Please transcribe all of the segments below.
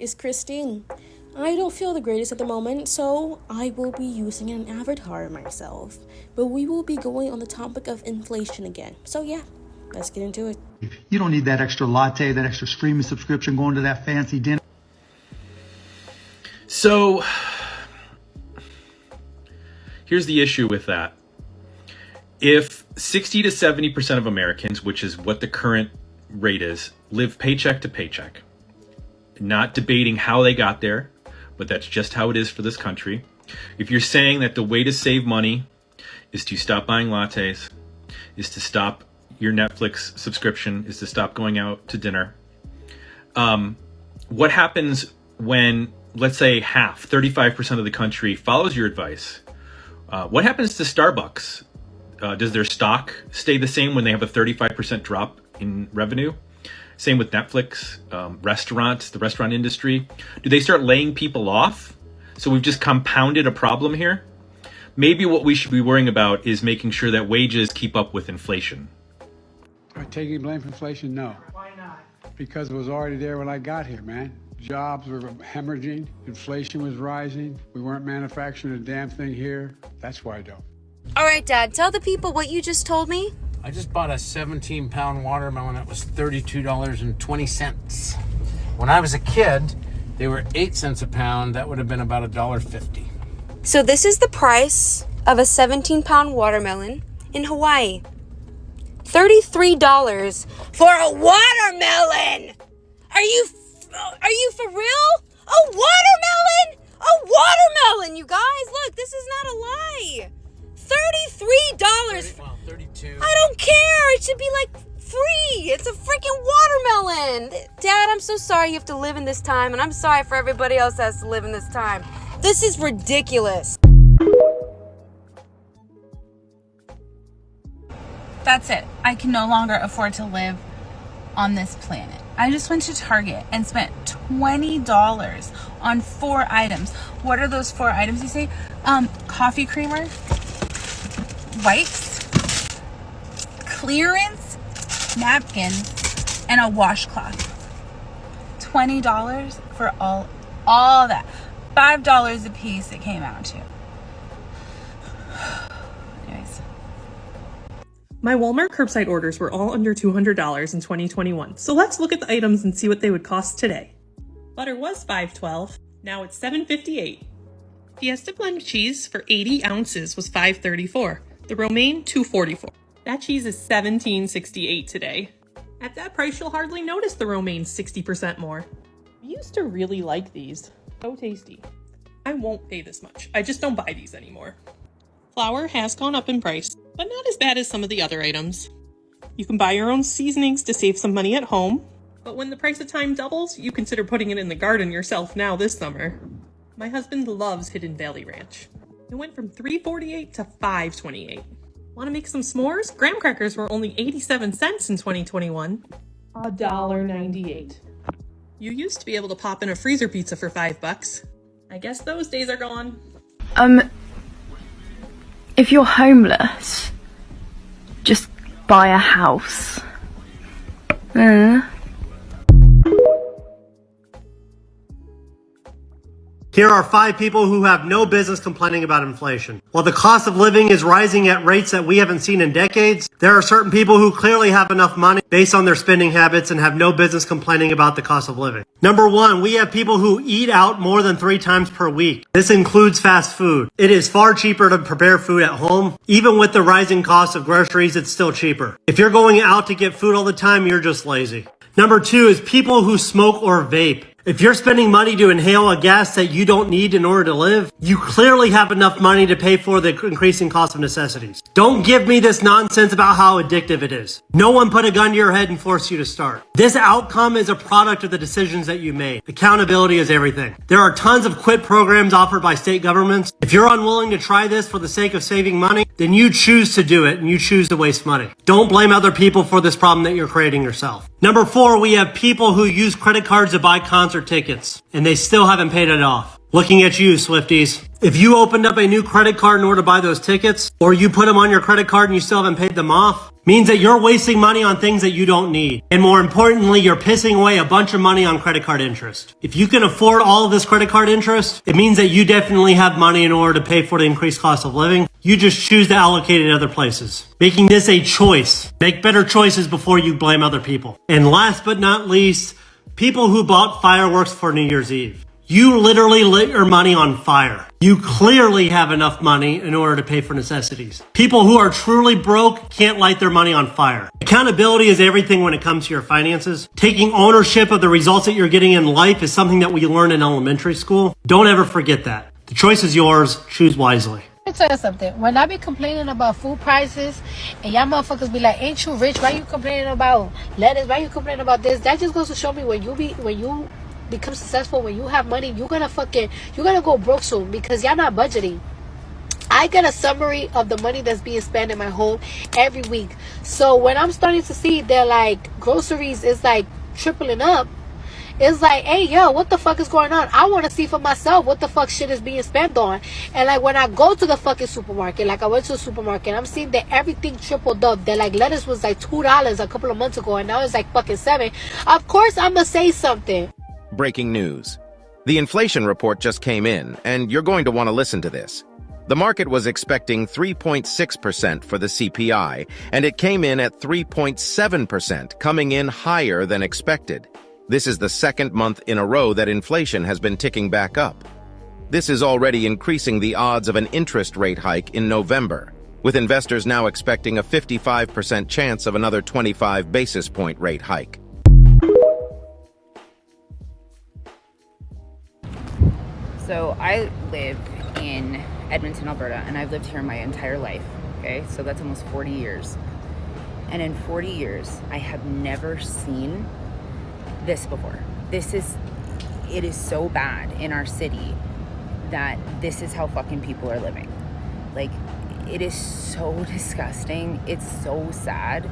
is Christine. I don't feel the greatest at the moment, so I will be using an avatar myself. But we will be going on the topic of inflation again. So yeah, let's get into it. You don't need that extra latte, that extra streaming subscription, going to that fancy dinner. So here's the issue with that. If 60 to 70% of Americans, which is what the current rate is, live paycheck to paycheck, not debating how they got there, but that's just how it is for this country. If you're saying that the way to save money is to stop buying lattes, is to stop your Netflix subscription, is to stop going out to dinner, what happens when, let's say, 35% of the country follows your advice? What happens to Starbucks? Does their stock stay the same when they have a 35% drop in revenue? Same with Netflix, restaurants, the restaurant industry. Do they start laying people off? So we've just compounded a problem here. Maybe what we should be worrying about is making sure that wages keep up with inflation. Are taking blame for inflation? No. Why not? Because it was already there when I got here, man. Jobs were hemorrhaging, inflation was rising, we weren't manufacturing a damn thing here. That's why I don't. All right, Dad, tell the people what you just told me. I just bought a 17-pound watermelon that was $32.20. When I was a kid, they were 8 cents a pound. That would have been about $1.50. So this is the price of a 17-pound watermelon in Hawaii. $33 for a watermelon! Are you for real? A watermelon? A watermelon, you guys! Look, this is not a lie. $33. Well, 32. I don't care. It should be like free. It's a freaking watermelon. Dad, I'm so sorry you have to live in this time, and I'm sorry for everybody else that has to live in this time. This is ridiculous. That's it. I can no longer afford to live on this planet. I just went to Target and spent $20 on 4 items. What are those 4 items you say? Coffee creamer, wipes, clearance, napkins, and a washcloth. $20 for all that. $5 a piece it came out to. Anyways. My Walmart curbside orders were all under $200 in 2021, so let's look at the items and see what they would cost today. Butter was $5.12, now it's $7.58. Fiesta blend cheese for 80 ounces was $5.34. The romaine, $2.44. That cheese is $17.68 today. At that price, you'll hardly notice the romaine 60% more. I used to really like these. So tasty. I won't pay this much. I just don't buy these anymore. Flour has gone up in price, but not as bad as some of the other items. You can buy your own seasonings to save some money at home, but when the price of thyme doubles, you consider putting it in the garden yourself now this summer. My husband loves Hidden Valley Ranch. It went from $3.48 to $5.28. Want to make some s'mores? Graham crackers were only 87 cents in 2021. $1.98. You used to be able to pop in a freezer pizza for $5. I guess those days are gone. If you're homeless, just buy a house. Here are 5 people who have no business complaining about inflation. While the cost of living is rising at rates that we haven't seen in decades, there are certain people who clearly have enough money based on their spending habits and have no business complaining about the cost of living. Number 1, we have people who eat out more than 3 times per week. This includes fast food. It is far cheaper to prepare food at home. Even with the rising cost of groceries, it's still cheaper. If you're going out to get food all the time, you're just lazy. Number 2 is people who smoke or vape. If you're spending money to inhale a gas that you don't need in order to live, you clearly have enough money to pay for the increasing cost of necessities. Don't give me this nonsense about how addictive it is. No one put a gun to your head and forced you to start. This outcome is a product of the decisions that you made. Accountability is everything. There are tons of quit programs offered by state governments. If you're unwilling to try this for the sake of saving money, then you choose to do it and you choose to waste money. Don't blame other people for this problem that you're creating yourself. Number 4, we have people who use credit cards to buy concert tickets, and they still haven't paid it off. Looking at you, Swifties. If you opened up a new credit card in order to buy those tickets, or you put them on your credit card and you still haven't paid them off, means that you're wasting money on things that you don't need. And more importantly, you're pissing away a bunch of money on credit card interest. If you can afford all of this credit card interest, it means that you definitely have money in order to pay for the increased cost of living. You just choose to allocate it other places. Making this a choice. Make better choices before you blame other people. And last but not least, people who bought fireworks for New Year's Eve. You literally lit your money on fire. You clearly have enough money in order to pay for necessities. People who are truly broke can't light their money on fire. Accountability is everything when it comes to your finances. Taking ownership of the results that you're getting in life is something that we learn in elementary school. Don't ever forget that. The choice is yours. Choose wisely. Let me tell you something. When I be complaining about food prices and y'all motherfuckers be like, ain't you rich? Why you complaining about lettuce? Why you complaining about this? That just goes to show me when you become successful, when you have money, you're gonna go broke soon because y'all not budgeting. I get a summary of the money that's being spent in my home every week. So when I'm starting to see that like groceries is like tripling up, it's like, hey, yo, what the fuck is going on? I want to see for myself what the fuck shit is being spent on. And like when I go to the fucking supermarket, like I went to the supermarket, I'm seeing that everything tripled up. That like lettuce was like $2 a couple of months ago and now it's like fucking $7. Of course I'm gonna say something. Breaking news. The inflation report just came in, and you're going to want to listen to this. The market was expecting 3.6% for the CPI, and it came in at 3.7%, coming in higher than expected. This is the second month in a row that inflation has been ticking back up. This is already increasing the odds of an interest rate hike in November, with investors now expecting a 55% chance of another 25 basis point rate hike. So I live in Edmonton, Alberta, and I've lived here my entire life, okay? So that's almost 40 years. And in 40 years, I have never seen this before. It is so bad in our city that this is how fucking people are living. Like, it is so disgusting. It's so sad.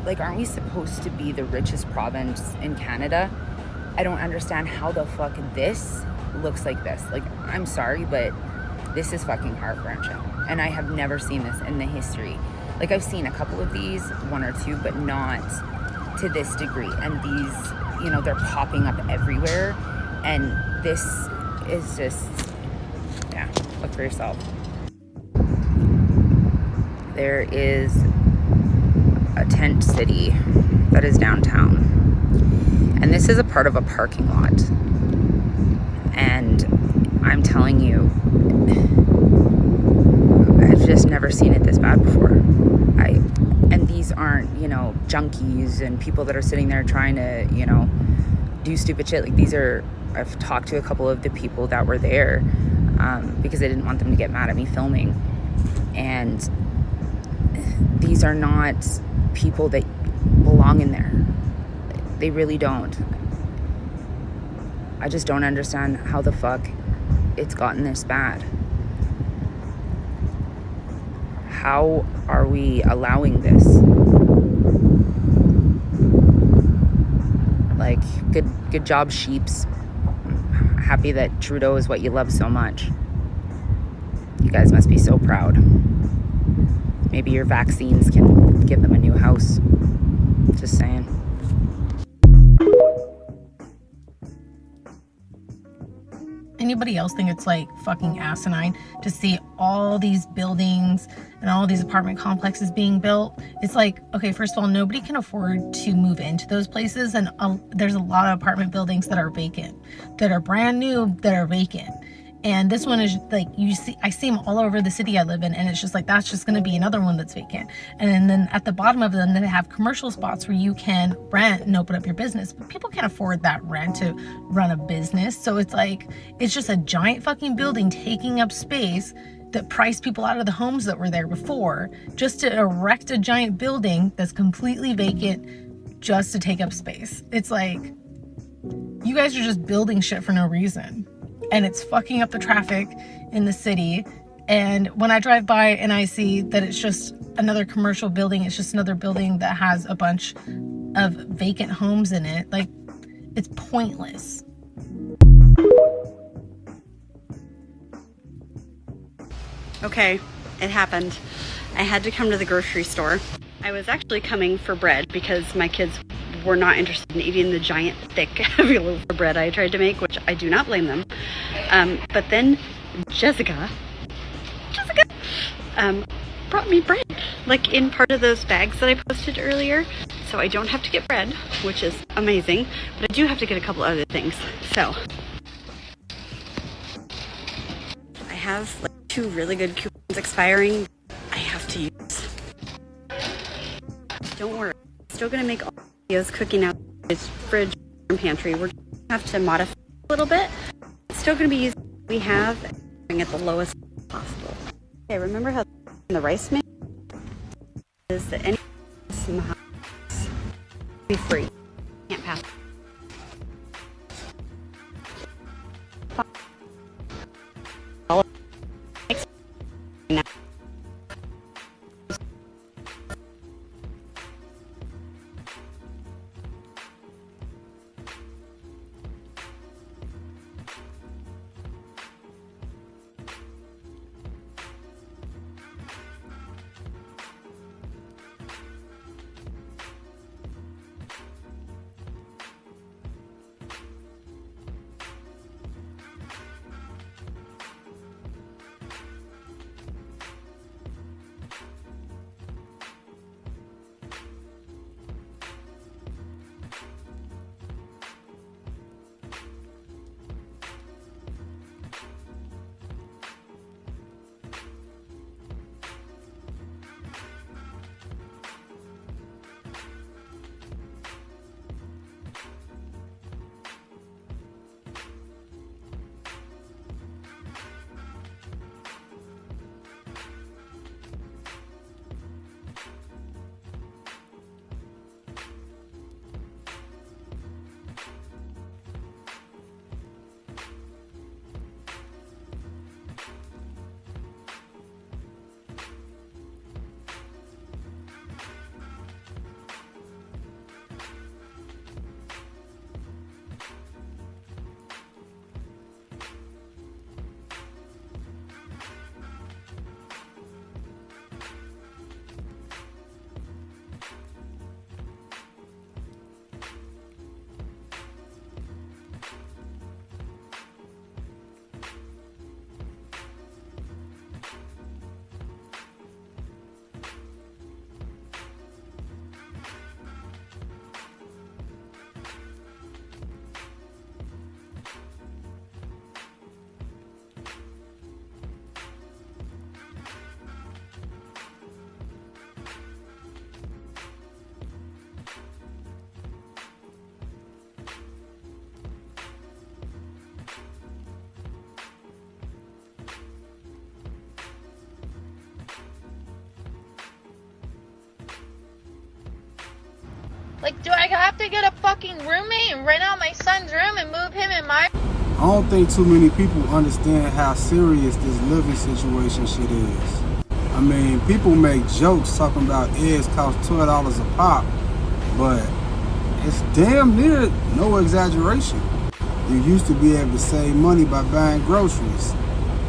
Like, aren't we supposed to be the richest province in Canada? I don't understand how the fuck this looks like this. Like, I'm sorry, but this is fucking heart-wrenching. And I have never seen this in the history. Like, I've seen a couple of these, one or two, but not to this degree. And these, you know, they're popping up everywhere. And this is just, yeah, look for yourself. There is a tent city that is downtown. And this is a part of a parking lot. And I'm telling you, I've just never seen it this bad before. And these aren't, you know, junkies and people that are sitting there trying to, you know, do stupid shit. Like, these are, I've talked to a couple of the people that were there because I didn't want them to get mad at me filming. And these are not people that belong in there. They really don't. I just don't understand how the fuck it's gotten this bad. How are we allowing this? Like, good job, sheeps. Happy that Trudeau is what you love so much. You guys must be so proud. Maybe your vaccines can give them a new house. Just saying. Anybody else think it's like fucking asinine to see all these buildings and all these apartment complexes being built? It's like, okay, first of all, nobody can afford to move into those places, and there's a lot of apartment buildings that are vacant, that are brand new, that are vacant. And this one is like, I see them all over the city I live in, and it's just like, that's just going to be another one that's vacant. And then at the bottom of them, they have commercial spots where you can rent and open up your business. But people can't afford that rent to run a business. So it's like, it's just a giant fucking building taking up space that priced people out of the homes that were there before, just to erect a giant building that's completely vacant just to take up space. It's like, you guys are just building shit for no reason. And it's fucking up the traffic in the city. And when I drive by and I see that it's just another commercial building, it's just another building that has a bunch of vacant homes in it, like, it's pointless. Okay, it happened. I had to come to the grocery store. I was actually coming for bread because my kids were not interested in eating the giant, thick, heavy loaf of bread I tried to make, which I do not blame them. But then Jessica brought me bread, like in part of those bags that I posted earlier. So I don't have to get bread, which is amazing, but I do have to get a couple other things. So I have like 2 really good coupons expiring. I have to use. Don't worry, I'm still gonna make all videos cooking out this fridge and pantry. We're gonna have to modify a little bit. It's still gonna be using what we have and at the lowest possible. Okay, remember how the rice mix is that any in the house be free. Can't pass. Like, do I have to get a fucking roommate and rent out my son's room and move him in my... I don't think too many people understand how serious this living situation shit is. I mean, people make jokes talking about eggs cost $12 a pop, but it's damn near no exaggeration. You used to be able to save money by buying groceries.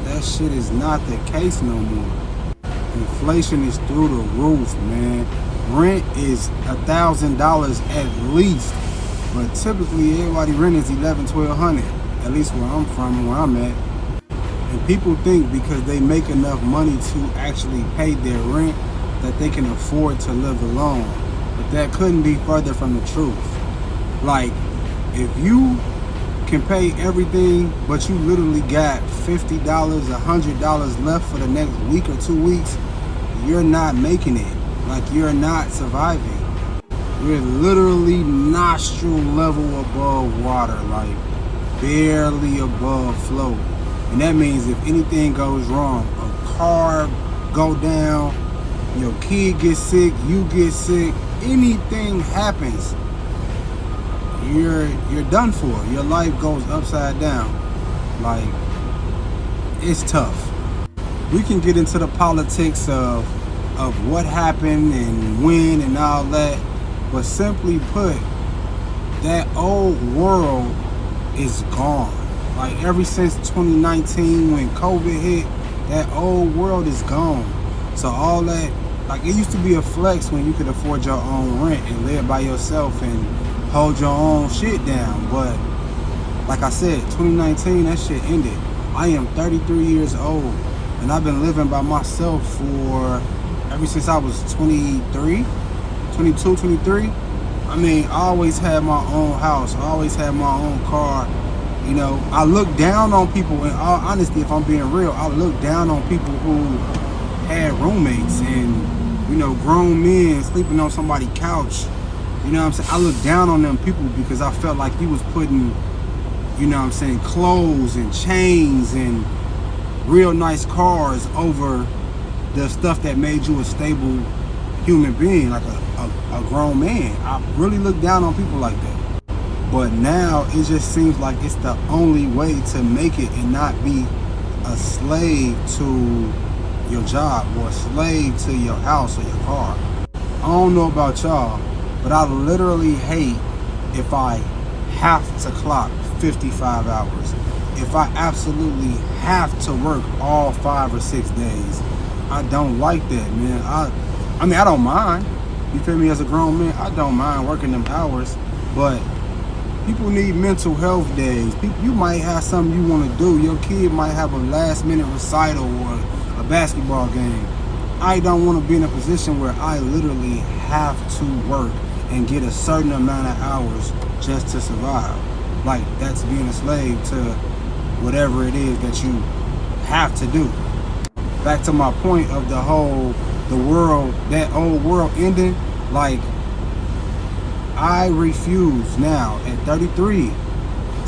That shit is not the case no more. Inflation is through the roof, man. Rent is $1,000 at least, but typically everybody rent is $1,100-1,200. At least where I'm from, where I'm at. And people think because they make enough money to actually pay their rent that they can afford to live alone. But that couldn't be further from the truth. Like, if you can pay everything, but you literally got $50, $100 left for the next week or 2 weeks, you're not making it. Like, you're not surviving. You're literally nostril level above water, like barely above float. And that means if anything goes wrong, a car go down, your kid gets sick, you get sick, anything happens, you're done for. Your life goes upside down. Like, it's tough. We can get into the politics of what happened and when and all that, but simply put, that old world is gone. Like, ever since 2019 when COVID hit, That old world is gone. So all that, like, it used to be a flex when you could afford your own rent and live by yourself and hold your own shit down. But like I said, 2019, that shit ended. I am 33 years old, and I've been living by myself for ever since I was 23, 22, 23. I mean, I always had my own house. I always had my own car. You know, I look down on people, in all honesty, if I'm being real, I look down on people who had roommates and, you know, grown men sleeping on somebody's couch. You know what I'm saying? I look down on them people because I felt like you was putting, you know what I'm saying, clothes and chains and real nice cars over the stuff that made you a stable human being, like a grown man. I really look down on people like that. But now it just seems like it's the only way to make it and not be a slave to your job or a slave to your house or your car. I don't know about y'all, but I literally hate if I have to clock 55 hours. If I absolutely have to work all 5 or 6 days. I don't like that, man. I mean, I don't mind. You feel me? As a grown man, I don't mind working them hours, but people need mental health days. You might have something you want to do. Your kid might have a last minute recital or a basketball game. I don't want to be in a position where I literally have to work and get a certain amount of hours just to survive. Like, that's being a slave to whatever it is that you have to do. Back to my point of the world, that old world ending, like, I refuse now at 33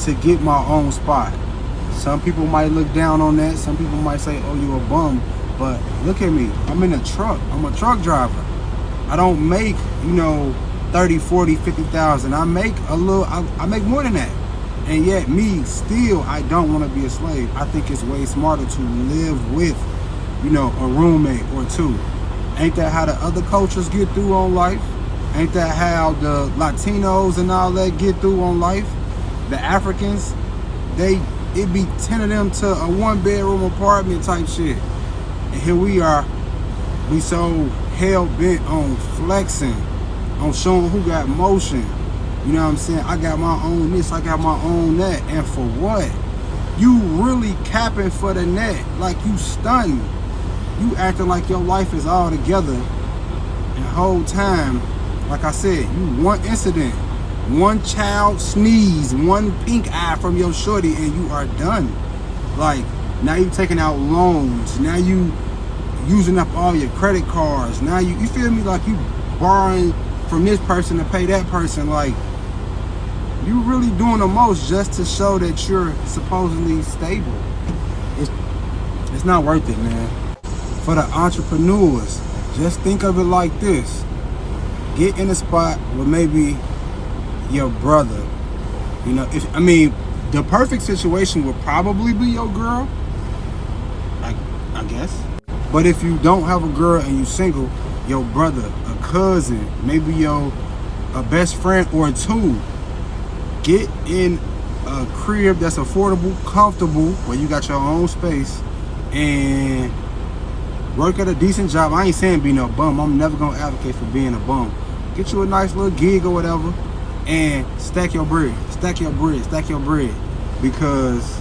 to get my own spot. Some people might look down on that. Some people might say, oh, you a bum. But look at me. I'm in a truck. I'm a truck driver. I don't make, you know, 30, 40, 50,000. I make a little, I make more than that. And yet me, still, I don't want to be a slave. I think it's way smarter to live with, you know, a roommate or two. Ain't that how the other cultures get through on life? Ain't that how the Latinos and all that get through on life? The Africans, it be 10 of them to a 1-bedroom apartment type shit. And here we are, we so hell-bent on flexing, on showing who got motion. You know what I'm saying? I got my own this, I got my own that. And for what? You really capping for the net, like you stunning. You acting like your life is all together. And the whole time, like I said, you one incident, one child sneeze, one pink eye from your shorty, and you are done. Like, now you taking out loans. Now you using up all your credit cards. Now you feel me? Like you borrowing from this person to pay that person. Like, you really doing the most just to show that you're supposedly stable. It's not worth it, man. For the entrepreneurs, just think of it like this. Get in a spot with maybe your brother. You know, the perfect situation would probably be your girl, I guess. But if you don't have a girl and you single, your brother, a cousin, maybe a best friend or two. Get in a crib that's affordable, comfortable, where you got your own space, and work at a decent job. I ain't saying be no bum. I'm never gonna advocate for being a bum. Get you a nice little gig or whatever, and stack your bread, stack your bread, stack your bread, because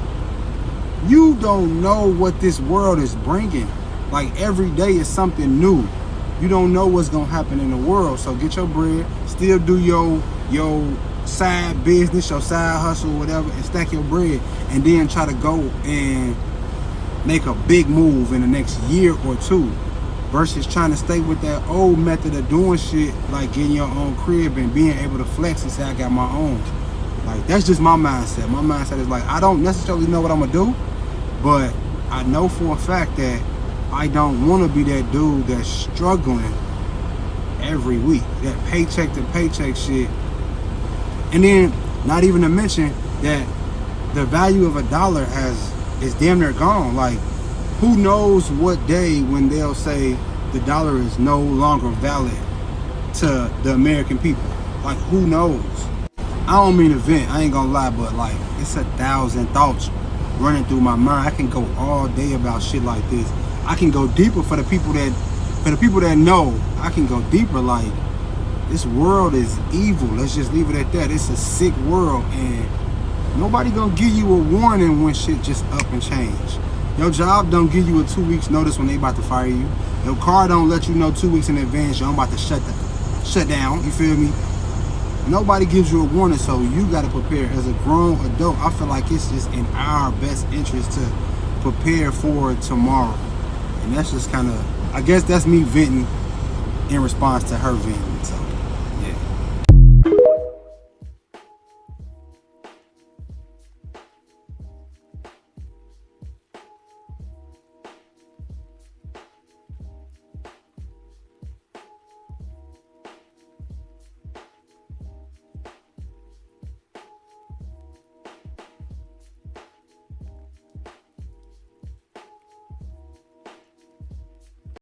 you don't know what this world is bringing. Like, every day is something new. You don't know what's gonna happen in the world. So get your bread, still do your side business, your side hustle, whatever, and stack your bread, and then try to go and make a big move in the next year or two, versus trying to stay with that old method of doing shit, like getting your own crib and being able to flex and say, I got my own. Like, that's just my mindset. My mindset is like, I don't necessarily know what I'm gonna do, but I know for a fact that I don't want to be that dude that's struggling every week, that paycheck to paycheck shit. And then, not even to mention that the value of a dollar is damn near gone. Like, who knows what day when they'll say the dollar is no longer valid to the American people. Like, who knows? I don't mean to vent, I ain't gonna lie, but like, it's 1,000 thoughts running through my mind. I can go all day about shit like this. I can go deeper for the people that know. I can go deeper. Like, this world is evil. Let's just leave it at that. It's a sick world, and nobody gonna give you a warning when shit just up and change. Your job don't give you a 2 weeks notice when they about to fire you. Your car don't let you know 2 weeks in advance you're about to shut down. You feel me? Nobody gives you a warning, so you got to prepare. As a grown adult, I feel like it's just in our best interest to prepare for tomorrow. And that's just kind of, I guess that's me venting in response to her venting. So